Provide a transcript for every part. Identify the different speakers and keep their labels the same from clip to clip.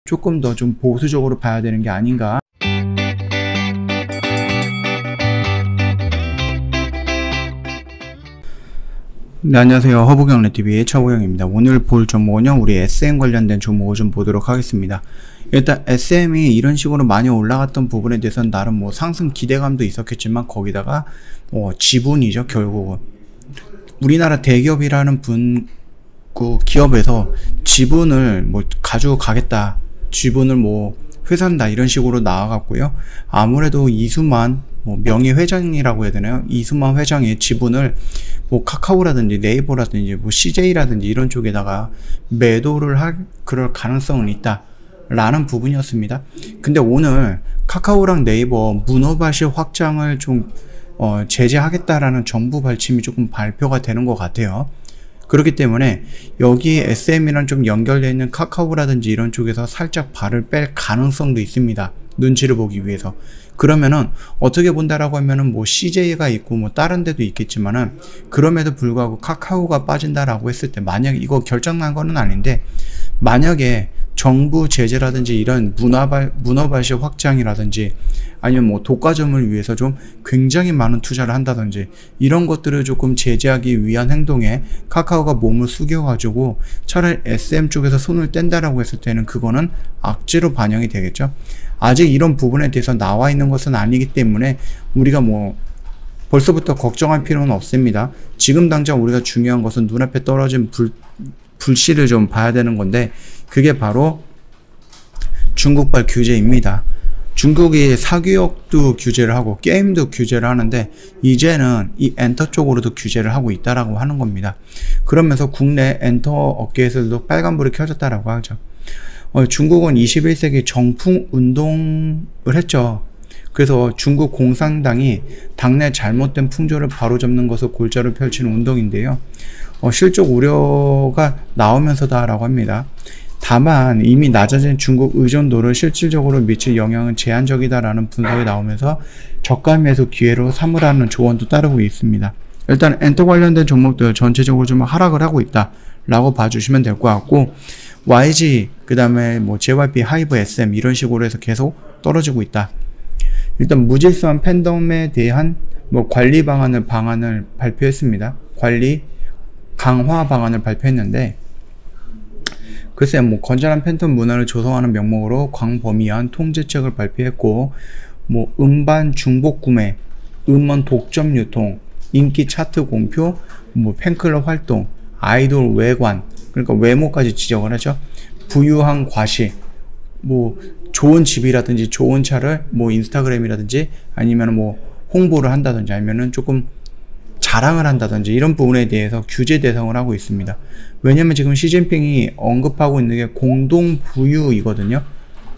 Speaker 1: 조금 더 좀 보수적으로 봐야 되는 게 아닌가. 네, 안녕하세요. 허브경레TV의 차보영입니다. 오늘 볼 종목은요, 우리 SM 관련된 종목을 좀 보도록 하겠습니다. 일단 SM이 이런 식으로 많이 올라갔던 부분에 대해서는 나름 뭐 상승 기대감도 있었겠지만, 거기다가 지분이죠. 결국은 우리나라 대기업이라는 그 기업에서 지분을 뭐 가지고 가겠다, 지분을 뭐 회산다, 이런 식으로 나와갔고요. 아무래도 이수만 명예회장이라고 해야 되나요? 이수만 회장의 지분을 뭐 카카오라든지 네이버라든지 뭐 CJ라든지 이런 쪽에다가 매도를 할 그럴 가능성은 있다 라는 부분이었습니다. 근데 오늘 카카오랑 네이버 문어발시 확장을 좀 제재하겠다라는 정부 발침이 조금 발표가 되는 것 같아요. 그렇기 때문에 여기 SM이랑 좀 연결되어 있는 카카오라든지 이런 쪽에서 살짝 발을 뺄 가능성도 있습니다. 눈치를 보기 위해서. 그러면은 어떻게 본다라고 하면은 뭐 CJ가 있고 뭐 다른 데도 있겠지만은, 그럼에도 불구하고 카카오가 빠진다라고 했을 때, 만약에 이거 결정난 거는 아닌데, 만약에 정부 제재라든지 이런 문어발시 확장이라든지 아니면 뭐 독과점을 위해서 좀 굉장히 많은 투자를 한다든지 이런 것들을 조금 제재하기 위한 행동에 카카오가 몸을 숙여가지고 차라리 SM 쪽에서 손을 뗀다라고 했을 때는 그거는 악재로 반영이 되겠죠. 아직 이런 부분에 대해서 나와 있는 것은 아니기 때문에 우리가 뭐 벌써부터 걱정할 필요는 없습니다. 지금 당장 우리가 중요한 것은 눈앞에 떨어진 불씨를 좀 봐야 되는 건데, 그게 바로 중국발 규제입니다. 중국이 사교육도 규제를 하고 게임도 규제를 하는데, 이제는 이 엔터 쪽으로도 규제를 하고 있다라고 하는 겁니다. 그러면서 국내 엔터 업계에서도 빨간불이 켜졌다라고 하죠. 중국은 21세기 정풍 운동을 했죠. 그래서 중국 공산당이 당내 잘못된 풍조를 바로잡는 것을 골자로 펼치는 운동인데요. 실적 우려가 나오면서다라고 합니다. 다만 이미 낮아진 중국 의존도를 실질적으로 미칠 영향은 제한적이다라는 분석이 나오면서 저가 매수 기회로 삼으라는 조언도 따르고 있습니다. 일단 엔터 관련된 종목들 전체적으로 좀 하락을 하고 있다 라고 봐주시면 될 것 같고, YG, 그 다음에 뭐 JYP, 하이브, SM 이런 식으로 해서 계속 떨어지고 있다. 일단 무질서한 팬덤에 대한 뭐 관리 방안을 발표했습니다. 관리 강화 방안을 발표했는데, 글쎄 뭐 건전한 팬텀 문화를 조성하는 명목으로 광범위한 통제책을 발표했고, 뭐 음반 중복 구매, 음원 독점 유통, 인기 차트 공표, 뭐 팬클럽 활동, 아이돌 외관, 그러니까 외모까지 지적을 하죠. 부유한 과시, 뭐 좋은 집이라든지 좋은 차를 뭐 인스타그램이라든지 아니면 뭐 홍보를 한다든지 아니면은 조금 자랑을 한다든지 이런 부분에 대해서 규제 대상을 하고 있습니다. 왜냐면 지금 시진핑이 언급하고 있는 게 공동 부유이거든요.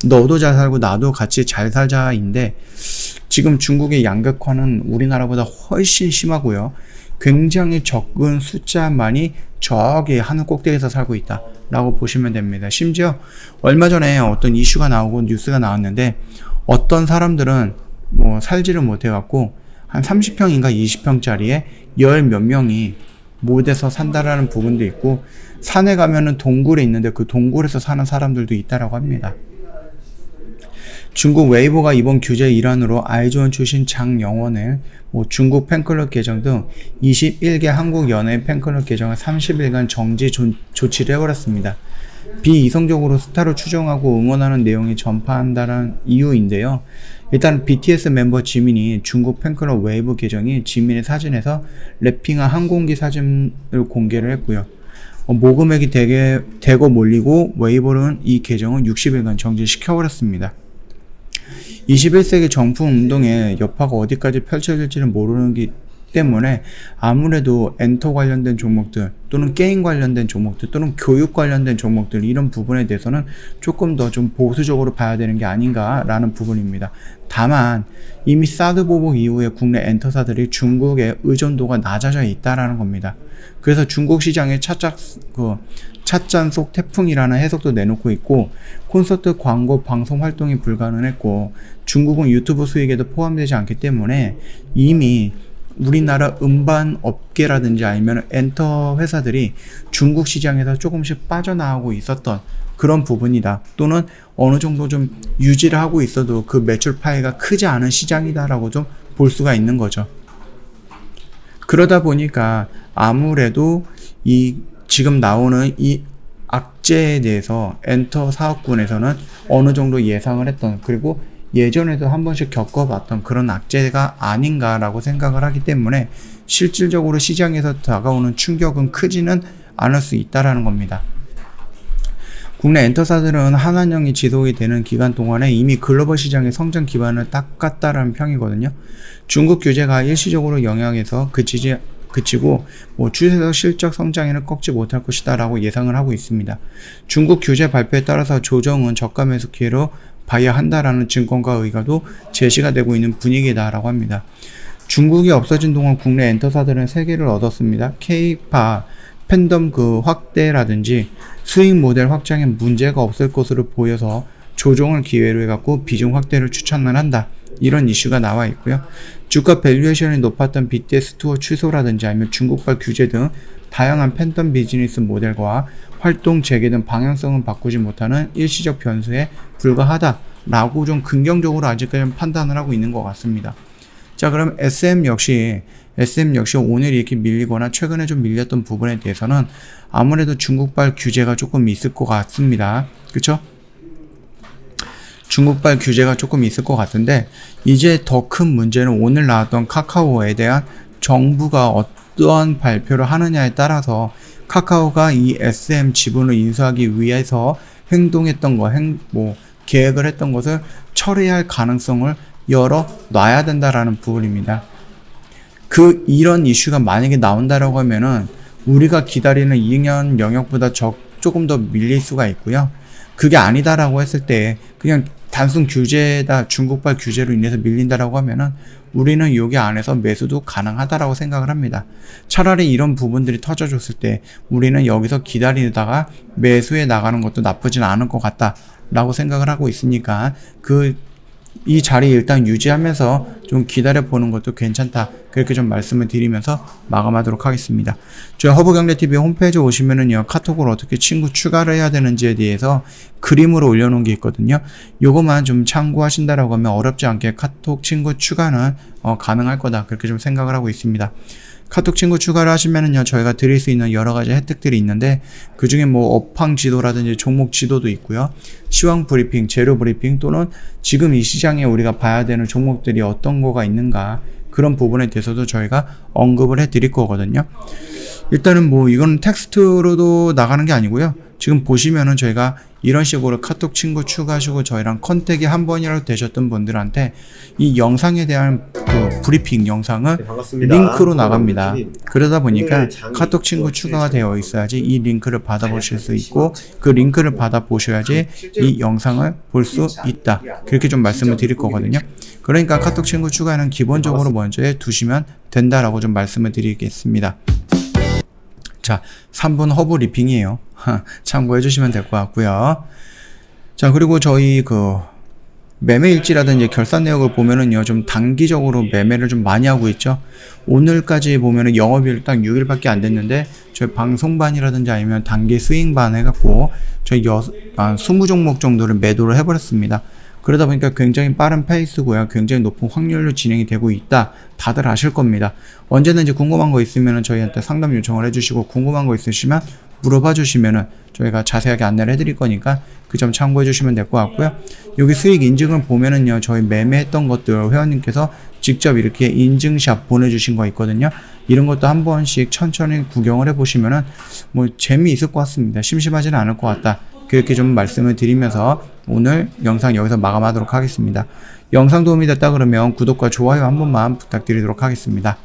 Speaker 1: 너도 잘 살고 나도 같이 잘 살자인데, 지금 중국의 양극화는 우리나라보다 훨씬 심하고요. 굉장히 적은 숫자만이 저기 하늘 꼭대기에서 살고 있다 라고 보시면 됩니다. 심지어 얼마 전에 어떤 이슈가 나오고 뉴스가 나왔는데, 어떤 사람들은 뭐 살지를 못해 갖고 한 30평인가 20평짜리에 열 몇 명이 못해서 산다라는 부분도 있고, 산에 가면은 동굴에 있는데 그 동굴에서 사는 사람들도 있다라고 합니다. 중국 웨이보가 이번 규제의 일환으로 아이즈원 출신 장영원을 중국 팬클럽 계정 등 21개 한국 연예 팬클럽 계정을 30일간 정지 조치를 해버렸습니다. 비이성적으로 스타를 추종하고 응원하는 내용이 전파한다는 이유인데요. 일단 BTS 멤버 지민이 중국 팬클럽 웨이보 계정이 지민의 사진에서 랩핑한 항공기 사진을 공개를 했고요. 모금액이 대거 몰리고 웨이보는 이 계정은 60일간 정지시켜버렸습니다. 21세기 정풍 운동의 여파가 어디까지 펼쳐질지는 모르기 때문에 아무래도 엔터 관련된 종목들 또는 게임 관련된 종목들 또는 교육 관련된 종목들, 이런 부분에 대해서는 조금 더 좀 보수적으로 봐야 되는 게 아닌가 라는 부분입니다. 다만 이미 사드 보복 이후에 국내 엔터사들이 중국의 의존도가 낮아져 있다라는 겁니다. 그래서 중국 시장에 찻잔 속 태풍이라는 해석도 내놓고 있고, 콘서트 광고 방송 활동이 불가능했고, 중국은 유튜브 수익에도 포함되지 않기 때문에 이미 우리나라 음반 업계라든지 아니면 엔터 회사들이 중국 시장에서 조금씩 빠져나가고 있었던 그런 부분이다. 또는 어느 정도 좀 유지를 하고 있어도 그 매출 파이가 크지 않은 시장이다라고 좀 볼 수가 있는 거죠. 그러다 보니까 아무래도 이 지금 나오는 이 악재에 대해서 엔터 사업군에서는 어느 정도 예상을 했던, 그리고 예전에도 한 번씩 겪어봤던 그런 악재가 아닌가라고 생각을 하기 때문에 실질적으로 시장에서 다가오는 충격은 크지는 않을 수 있다라는 겁니다. 국내 엔터사들은 한환령이 지속이 되는 기간 동안에 이미 글로벌 시장의 성장 기반을 닦았다라는 평이거든요. 중국 규제가 일시적으로 영향해서 그치고 추세적 실적 성장에는 꺾지 못할 것이다 라고 예상을 하고 있습니다. 중국 규제 발표에 따라서 조정은 저가 매수 기회로 봐야 한다라는 증권가 의견도 제시가 되고 있는 분위기다 라고 합니다. 중국이 없어진 동안 국내 엔터사들은 세계를 얻었습니다. K-팝 팬덤 확대라든지 수익 모델 확장에 문제가 없을 것으로 보여서 조정을 기회로 해갖고 비중 확대를 추천을 한다. 이런 이슈가 나와 있고요. 주가 밸류에이션이 높았던 BTS 투어 취소라든지 아니면 중국발 규제 등 다양한 팬덤 비즈니스 모델과 활동 재개 등 방향성은 바꾸지 못하는 일시적 변수에 불과하다라고 좀 긍정적으로 아직까지 판단을 하고 있는 것 같습니다. 자, 그럼 SM 역시 오늘 이렇게 밀리거나 최근에 좀 밀렸던 부분에 대해서는 아무래도 중국발 규제가 조금 있을 것 같습니다. 그쵸? 중국발 규제가 조금 있을 것 같은데, 이제 더 큰 문제는 오늘 나왔던 카카오에 대한 정부가 어떠한 발표를 하느냐에 따라서 카카오가 이 SM 지분을 인수하기 위해서 행동했던 거, 계획을 했던 것을 처리할 가능성을 열어놔야 된다라는 부분입니다. 이런 이슈가 만약에 나온다라고 하면은 우리가 기다리는 2년 영역보다 조금 더 밀릴 수가 있고요. 그게 아니다라고 했을 때 그냥 단순 규제다, 중국발 규제로 인해서 밀린다라고 하면은 우리는 여기 안에서 매수도 가능하다라고 생각을 합니다. 차라리 이런 부분들이 터져줬을 때 우리는 여기서 기다리다가 매수해 나가는 것도 나쁘진 않을 것 같다라고 생각을 하고 있으니까 이 자리 일단 유지하면서 좀 기다려보는 것도 괜찮다. 그렇게 좀 말씀을 드리면서 마감하도록 하겠습니다. 저희 허브경제TV 홈페이지 오시면은요, 카톡으로 어떻게 친구 추가를 해야 되는지에 대해서 그림으로 올려놓은 게 있거든요. 요거만 좀 참고하신다라고 하면 어렵지 않게 카톡 친구 추가는 가능할 거다. 그렇게 좀 생각을 하고 있습니다. 카톡 친구 추가를 하시면은요, 저희가 드릴 수 있는 여러 가지 혜택들이 있는데, 그 중에 업황 지도라든지 종목 지도도 있고요. 시황 브리핑, 재료 브리핑, 또는 지금 이 시장에 우리가 봐야 되는 종목들이 어떤 거가 있는가, 그런 부분에 대해서도 저희가 언급을 해 드릴 거거든요. 일단은 이건 텍스트로도 나가는 게 아니고요. 지금 보시면은 저희가 이런 식으로 카톡 친구 추가하시고 저희랑 컨택이 한 번이라도 되셨던 분들한테 이 영상에 대한 브리핑 영상을 링크로 나갑니다. 그러다 보니까 카톡 친구 추가가 되어 있어야지 이 링크를 받아보실 수 있고, 그 링크를 받아보셔야지 이 영상을 볼 수 있다. 그렇게 좀 말씀을 드릴 거거든요. 그러니까 카톡 친구 추가는 기본적으로 먼저 해 두시면 된다라고 좀 말씀을 드리겠습니다. 자, 3분 허브 리핑이에요. 참고해 주시면 될 것 같고요. 자, 그리고 저희 매매일지라든지 결산 내역을 보면은요, 좀 단기적으로 매매를 좀 많이 하고 있죠. 오늘까지 보면은 영업일 딱 6일밖에 안 됐는데, 저희 방송반이라든지 아니면 단기 스윙반 해갖고 저희 20종목 정도를 매도를 해버렸습니다. 그러다 보니까 굉장히 빠른 페이스고요. 굉장히 높은 확률로 진행이 되고 있다. 다들 아실 겁니다. 언제든지 궁금한 거 있으면 저희한테 상담 요청을 해주시고, 궁금한 거 있으시면 물어봐 주시면은 저희가 자세하게 안내를 해드릴 거니까 그 점 참고해 주시면 될 것 같고요. 여기 수익 인증을 보면은요, 저희 매매했던 것들 회원님께서 직접 이렇게 인증샷 보내주신 거 있거든요. 이런 것도 한 번씩 천천히 구경을 해보시면은 재미있을 것 같습니다. 심심하지는 않을 것 같다. 그렇게 좀 말씀을 드리면서 오늘 영상 여기서 마감하도록 하겠습니다. 영상 도움이 됐다 그러면 구독과 좋아요 한 번만 부탁드리도록 하겠습니다.